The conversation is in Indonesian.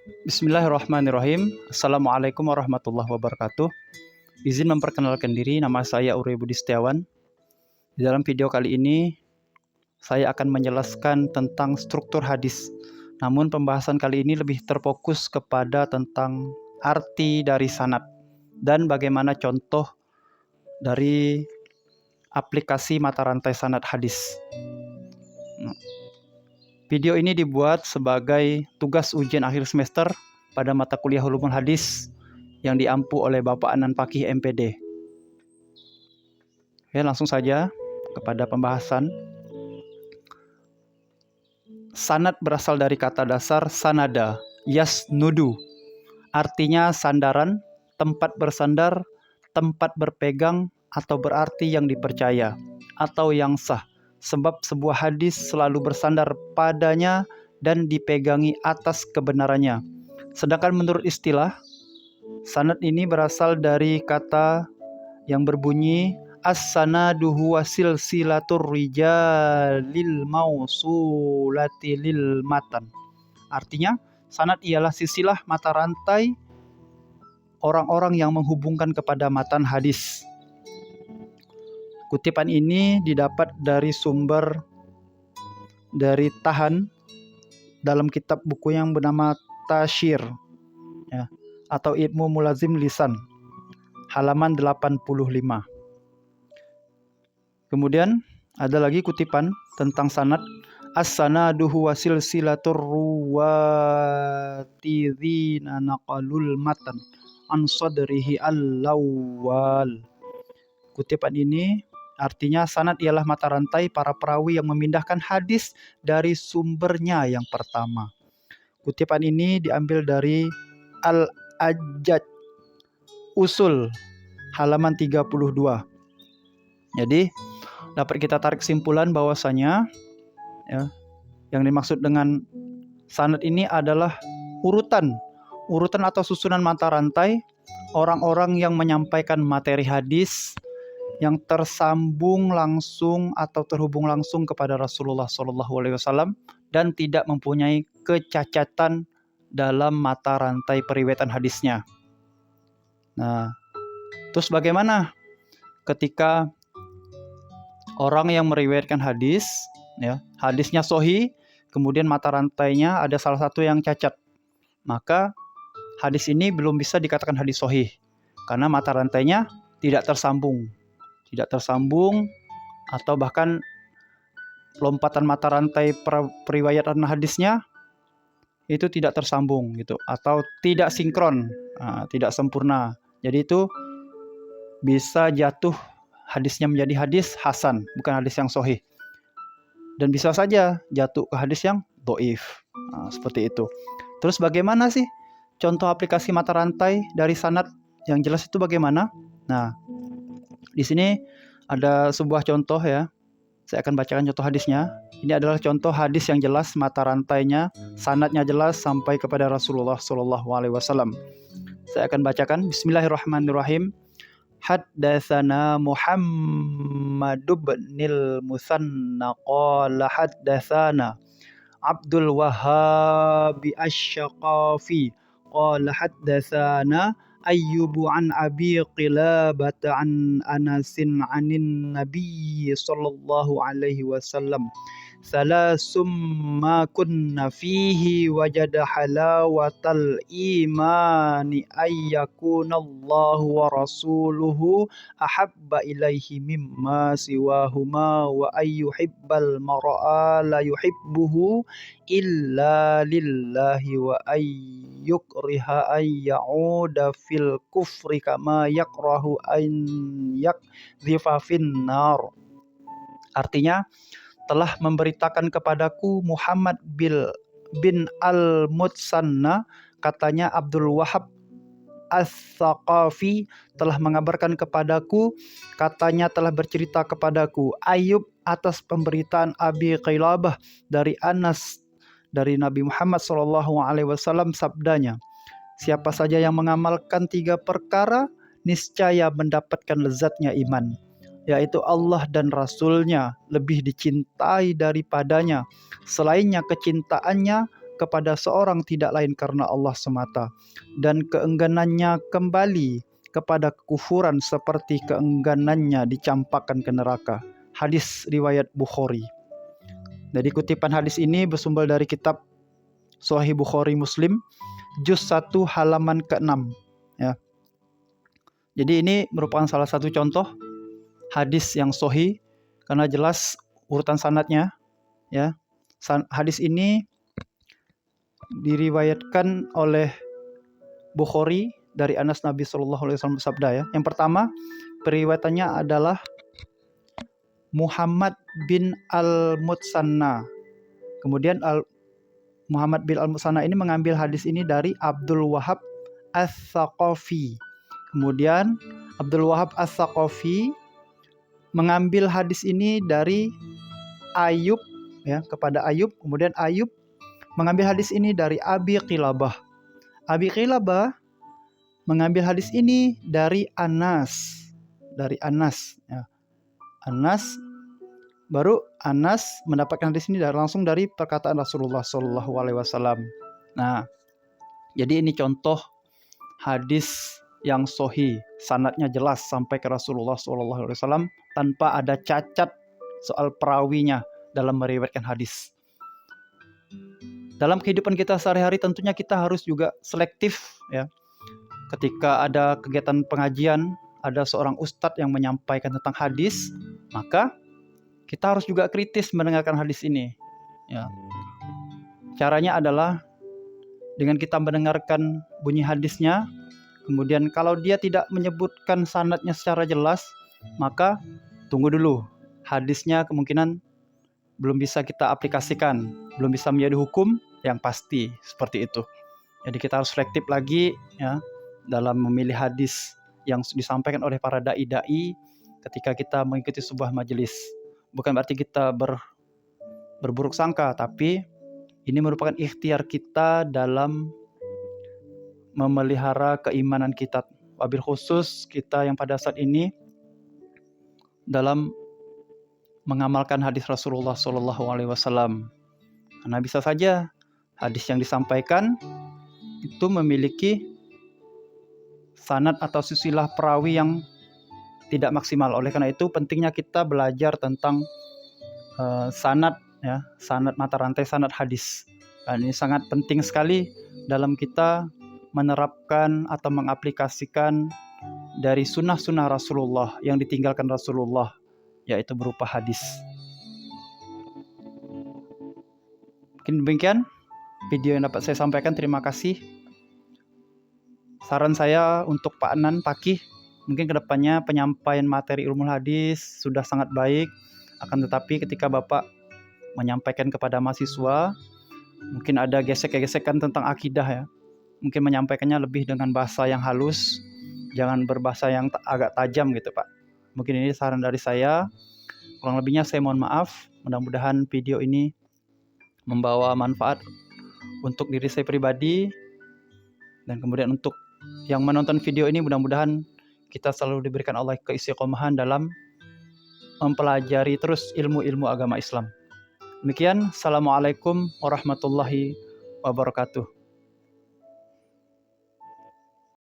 Bismillahirrahmanirrahim. Assalamualaikum warahmatullahi wabarakatuh. Izin memperkenalkan diri, nama saya Uri Budi Setiawan. Di dalam video kali ini, saya akan menjelaskan tentang struktur hadis. Namun pembahasan kali ini lebih terfokus kepada tentang arti dari sanad dan bagaimana contoh dari aplikasi mata rantai sanad hadis. Video ini dibuat sebagai tugas ujian akhir semester pada mata kuliah Ulumul Hadis yang diampu oleh Bapak Anan Fakih MPD. Oke, langsung saja kepada pembahasan. Sanad berasal dari kata dasar sanada, yasnudu. Artinya sandaran, tempat bersandar, tempat berpegang, atau berarti yang dipercaya, atau yang sah. Sebab sebuah hadis selalu bersandar padanya dan dipegangi atas kebenarannya. Sedangkan menurut istilah, sanad ini berasal dari kata yang berbunyi as-sanadu huwa silsilatur rijalil mausulati lil matan. Artinya, sanad ialah silsilah mata rantai orang-orang yang menghubungkan kepada matan hadis. Kutipan ini didapat dari sumber dari Tahan dalam kitab buku yang bernama Tashir ya, atau Ilmu Mulazim Lisan, halaman 85. Kemudian ada lagi kutipan tentang sanad. As-sanadu huwa silsilatur ruwatidhina naqalul matan an sadrihi al-lawwal. Kutipan ini artinya sanad ialah mata rantai para perawi yang memindahkan hadis dari sumbernya yang pertama. Kutipan ini diambil dari Al-Ajjaj Usul halaman 32. Jadi dapat kita tarik kesimpulan bahwasanya ya, yang dimaksud dengan sanad ini adalah urutan atau susunan mata rantai orang-orang yang menyampaikan materi hadis yang tersambung langsung atau terhubung langsung kepada Rasulullah SAW dan tidak mempunyai kecacatan dalam mata rantai periwayatan hadisnya. Nah, terus bagaimana ketika orang yang meriwayatkan hadis, ya, hadisnya sahih, kemudian mata rantainya ada salah satu yang cacat, maka hadis ini belum bisa dikatakan hadis sahih karena mata rantainya tidak tersambung atau bahkan lompatan mata rantai periwayatan hadisnya itu tidak tersambung gitu atau tidak sinkron, tidak sempurna. Jadi itu bisa jatuh hadisnya menjadi hadis hasan, bukan hadis yang sahih. Dan bisa saja jatuh ke hadis yang dhaif. Seperti itu. Terus bagaimana sih contoh aplikasi mata rantai dari sanad yang jelas itu bagaimana? Nah, di sini ada sebuah contoh ya. Saya akan bacakan contoh hadisnya. Ini adalah contoh hadis yang jelas mata rantainya, sanadnya jelas sampai kepada Rasulullah SAW. Saya akan bacakan. Bismillahirrahmanirrahim. Haddatsana Muhammad ibnil Musanna qala haddatsana Abdul Wahhab Asy-Syaqafi qala haddatsana Ayyubu an Abi Qilabata an Anasin anin Nabi sallallahu alaihi wasallam salasum ma kunna fihi wajada halawatal imani ayyakunallahu wa rasuluhu ahabba ilaihi mimma siwahuma wa ayyuhibbal mar'a la yuhibbuhu illa lillahi wa ayyukriha ayyauda fil kufri kama yakrahu an yakdhifa fin nar. Artinya, telah memberitakan kepadaku Muhammad bin Al-Mutsanna, katanya Abdul Wahhab As-Saqafi telah mengabarkan kepadaku, katanya telah bercerita kepadaku Ayub atas pemberitaan Abi Qilabah dari Anas dari Nabi Muhammad SAW sabdanya, siapa saja yang mengamalkan 3 perkara niscaya mendapatkan lezatnya iman, yaitu Allah dan Rasul-Nya lebih dicintai daripadanya, selainnya kecintaannya kepada seorang tidak lain karena Allah semata, dan keengganannya kembali kepada kekufuran seperti keengganannya dicampakkan ke neraka. Hadis riwayat Bukhari. Jadi kutipan hadis ini bersumber dari kitab Sahih Bukhari Muslim, juz 1 halaman ke-6. Ya. Jadi ini merupakan salah satu contoh hadis yang sahih karena jelas urutan sanadnya. Ya. Hadis ini diriwayatkan oleh Bukhari dari Anas, Nabi Shallallahu Alaihi Wasallam bersabda, ya. Yang pertama, periwayatannya adalah Muhammad bin Al-Mutsanna. Kemudian Muhammad bin Al-Mutsanna ini mengambil hadis ini dari Abdul Wahab As-Saqafi. Kemudian Abdul Wahab As-Saqafi mengambil hadis ini dari Ayub, ya, kepada Ayub. Kemudian Ayub mengambil hadis ini dari Abi Qilabah. Abi Qilabah mengambil hadis ini dari Anas. Ya. Anas, baru Anas mendapatkan hadis ini langsung dari perkataan Rasulullah Shallallahu Alaihi Wasallam. Nah, jadi ini contoh hadis yang sahih, sanadnya jelas sampai ke Rasulullah Shallallahu Alaihi Wasallam tanpa ada cacat soal perawinya dalam meriwayatkan hadis. Dalam kehidupan kita sehari-hari tentunya kita harus juga selektif, ya. Ketika ada kegiatan pengajian, ada seorang ustadz yang menyampaikan tentang hadis, maka kita harus juga kritis mendengarkan hadis ini. Ya. Caranya adalah dengan kita mendengarkan bunyi hadisnya, kemudian kalau dia tidak menyebutkan sanadnya secara jelas, maka tunggu dulu. Hadisnya kemungkinan belum bisa kita aplikasikan, belum bisa menjadi hukum yang pasti, seperti itu. Jadi kita harus selektif lagi, ya, dalam memilih hadis yang disampaikan oleh para dai-dai ketika kita mengikuti sebuah majelis. Bukan berarti kita berburuk sangka, tapi ini merupakan ikhtiar kita dalam memelihara keimanan kita. Wabil khusus kita yang pada saat ini dalam mengamalkan hadis Rasulullah Shallallahu Alaihi Wasallam. Karena bisa saja hadis yang disampaikan itu memiliki sanad atau silsilah perawi yang tidak maksimal. Oleh karena itu pentingnya kita belajar tentang sanad, ya, sanad mata rantai sanad hadis. Dan ini sangat penting sekali dalam kita menerapkan atau mengaplikasikan dari sunnah-sunnah Rasulullah yang ditinggalkan Rasulullah, yaitu berupa hadis. Mungkin demikian video yang dapat saya sampaikan. Terima kasih. Saran saya untuk Pak Anan, Pakih, mungkin kedepannya penyampaian materi ilmu hadis sudah sangat baik. Akan tetapi ketika Bapak menyampaikan kepada mahasiswa, mungkin ada gesek-gesekan tentang akidah, ya. Mungkin menyampaikannya lebih dengan bahasa yang halus, jangan berbahasa yang agak tajam gitu, Pak. Mungkin ini saran dari saya. Kurang lebihnya saya mohon maaf. Mudah-mudahan video ini membawa manfaat untuk diri saya pribadi, dan kemudian untuk yang menonton video ini mudah-mudahan kita selalu diberikan Allah keistiqomahan dalam mempelajari terus ilmu-ilmu agama Islam. Demikian, Assalamualaikum warahmatullahi wabarakatuh.